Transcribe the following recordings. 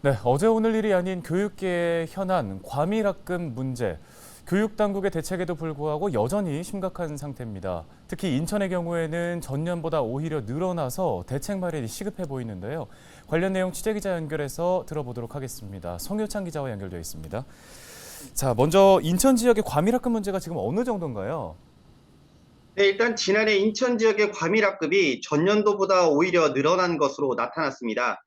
네, 어제 오늘 일이 아닌 교육계의 현안, 과밀학급 문제. 교육당국의 대책에도 불구하고 여전히 심각한 상태입니다. 특히 인천의 경우에는 전년보다 오히려 늘어나서 대책 마련이 시급해 보이는데요. 관련 내용 취재기자 연결해서 들어보도록 하겠습니다. 송효창 기자와 연결되어 있습니다. 자, 먼저 인천 지역의 과밀학급 문제가 지금 어느 정도인가요? 네, 일단 지난해 인천 지역의 과밀학급이 전년도보다 오히려 늘어난 것으로 나타났습니다.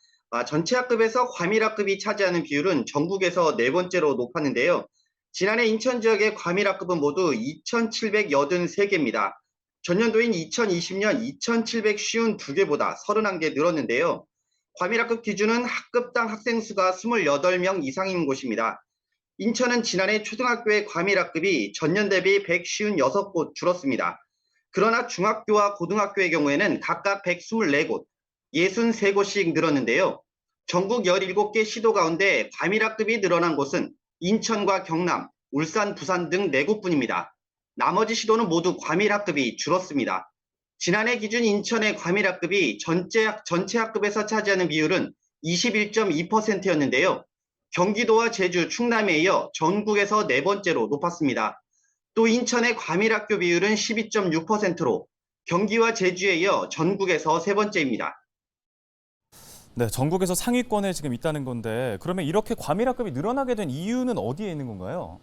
전체 학급에서 과밀학급이 차지하는 비율은 전국에서 네 번째로 높았는데요. 지난해 인천 지역의 과밀학급은 모두 2,783개입니다. 전년도인 2020년 2,752개보다 31개 늘었는데요. 과밀학급 기준은 학급당 학생 수가 28명 이상인 곳입니다. 인천은 지난해 초등학교의 과밀학급이 전년 대비 156곳 줄었습니다. 그러나 중학교와 고등학교의 경우에는 각각 124곳, 63곳씩 늘었는데요. 전국 17개 시도 가운데 과밀학급이 늘어난 곳은 인천과 경남, 울산, 부산 등 4곳뿐입니다. 나머지 시도는 모두 과밀학급이 줄었습니다. 지난해 기준 인천의 과밀학급이 전체 학급에서 차지하는 비율은 21.2%였는데요. 경기도와 제주, 충남에 이어 전국에서 네 번째로 높았습니다. 또 인천의 과밀학교 비율은 12.6%로 경기와 제주에 이어 전국에서 세 번째입니다. 네, 전국에서 상위권에 지금 있다는 건데 그러면 이렇게 과밀학급이 늘어나게 된 이유는 어디에 있는 건가요?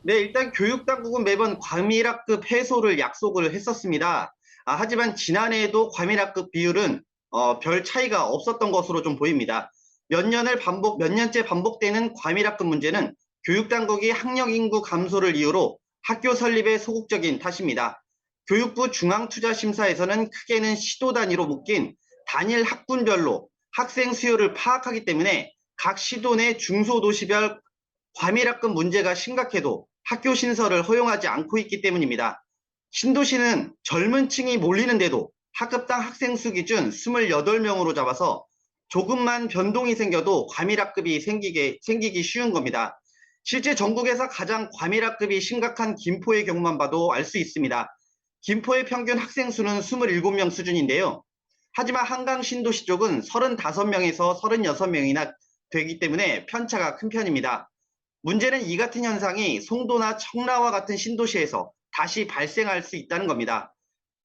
네, 일단 교육당국은 매번 과밀학급 해소를 약속을 했었습니다. 하지만 지난해에도 과밀학급 비율은 별 차이가 없었던 것으로 좀 보입니다. 몇 년째 반복되는 과밀학급 문제는 교육당국이 학령 인구 감소를 이유로 학교 설립에 소극적인 탓입니다. 교육부 중앙투자심사에서는 크게는 시도 단위로 묶인 단일 학군별로 학생 수요를 파악하기 때문에 각 시도 내 중소도시별 과밀학급 문제가 심각해도 학교 신설을 허용하지 않고 있기 때문입니다. 신도시는 젊은 층이 몰리는데도 학급당 학생 수 기준 28명으로 잡아서 조금만 변동이 생겨도 과밀학급이 생기기 쉬운 겁니다. 실제 전국에서 가장 과밀학급이 심각한 김포의 경우만 봐도 알 수 있습니다. 김포의 평균 학생 수는 27명 수준인데요. 하지만 한강 신도시 쪽은 35명에서 36명이나 되기 때문에 편차가 큰 편입니다. 문제는 이 같은 현상이 송도나 청라와 같은 신도시에서 다시 발생할 수 있다는 겁니다.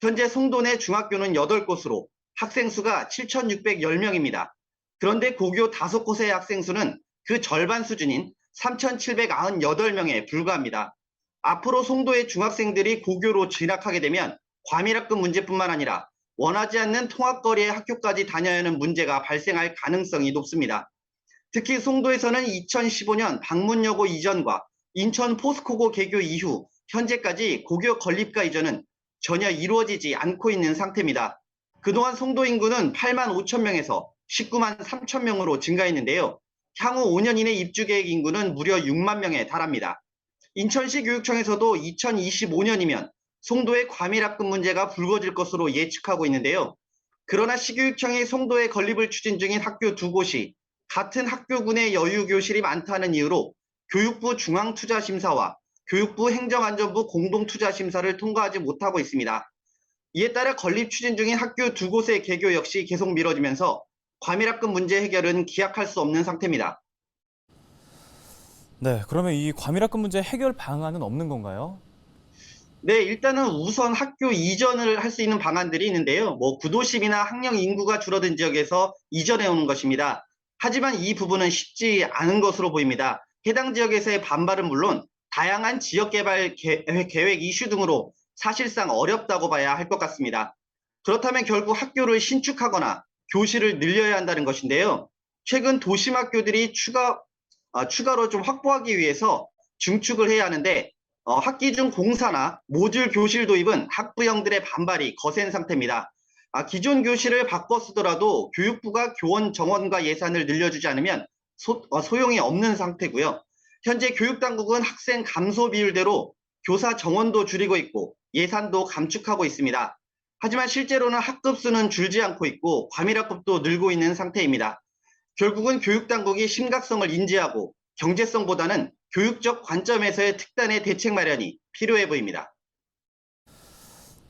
현재 송도 내 중학교는 8곳으로 학생 수가 7,610명입니다. 그런데 고교 5곳의 학생 수는 그 절반 수준인 3,798명에 불과합니다. 앞으로 송도의 중학생들이 고교로 진학하게 되면 과밀학급 문제뿐만 아니라 원하지 않는 통학거리의 학교까지 다녀야 하는 문제가 발생할 가능성이 높습니다. 특히 송도에서는 2015년 방문여고 이전과 인천 포스코고 개교 이후 현재까지 고교 건립과 이전은 전혀 이루어지지 않고 있는 상태입니다. 그동안 송도 인구는 8만 5천 명에서 19만 3천 명으로 증가했는데요. 향후 5년 이내 입주 계획 인구는 무려 6만 명에 달합니다. 인천시 교육청에서도 2025년이면 송도의 과밀학급 문제가 불거질 것으로 예측하고 있는데요. 그러나 시교육청이 송도에 건립을 추진 중인 학교 두 곳이 같은 학교군의 여유교실이 많다는 이유로 교육부 중앙투자심사와 교육부 행정안전부 공동투자심사를 통과하지 못하고 있습니다. 이에 따라 건립 추진 중인 학교 두 곳의 개교 역시 계속 미뤄지면서 과밀학급 문제 해결은 기약할 수 없는 상태입니다. 네, 그러면 이 과밀학급 문제 해결 방안은 없는 건가요? 네, 일단은 우선 학교 이전을 할 수 있는 방안들이 있는데요. 구도심이나 학령 인구가 줄어든 지역에서 이전해 오는 것입니다. 하지만 이 부분은 쉽지 않은 것으로 보입니다. 해당 지역에서의 반발은 물론 다양한 지역 개발 계획 이슈 등으로 사실상 어렵다고 봐야 할 것 같습니다. 그렇다면 결국 학교를 신축하거나 교실을 늘려야 한다는 것인데요. 최근 도심 학교들이 추가로 좀 확보하기 위해서 중축을 해야 하는데 학기 중 공사나 모듈 교실 도입은 학부형들의 반발이 거센 상태입니다. 기존 교실을 바꿔 쓰더라도 교육부가 교원 정원과 예산을 늘려주지 않으면 소용이 없는 상태고요. 현재 교육당국은 학생 감소 비율대로 교사 정원도 줄이고 있고 예산도 감축하고 있습니다. 하지만 실제로는 학급 수는 줄지 않고 있고 과밀학급도 늘고 있는 상태입니다. 결국은 교육당국이 심각성을 인지하고 경제성보다는 교육적 관점에서의 특단의 대책 마련이 필요해 보입니다.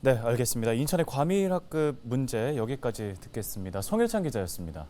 네, 알겠습니다. 인천의 과밀학급 문제 여기까지 듣겠습니다. 송일찬 기자였습니다.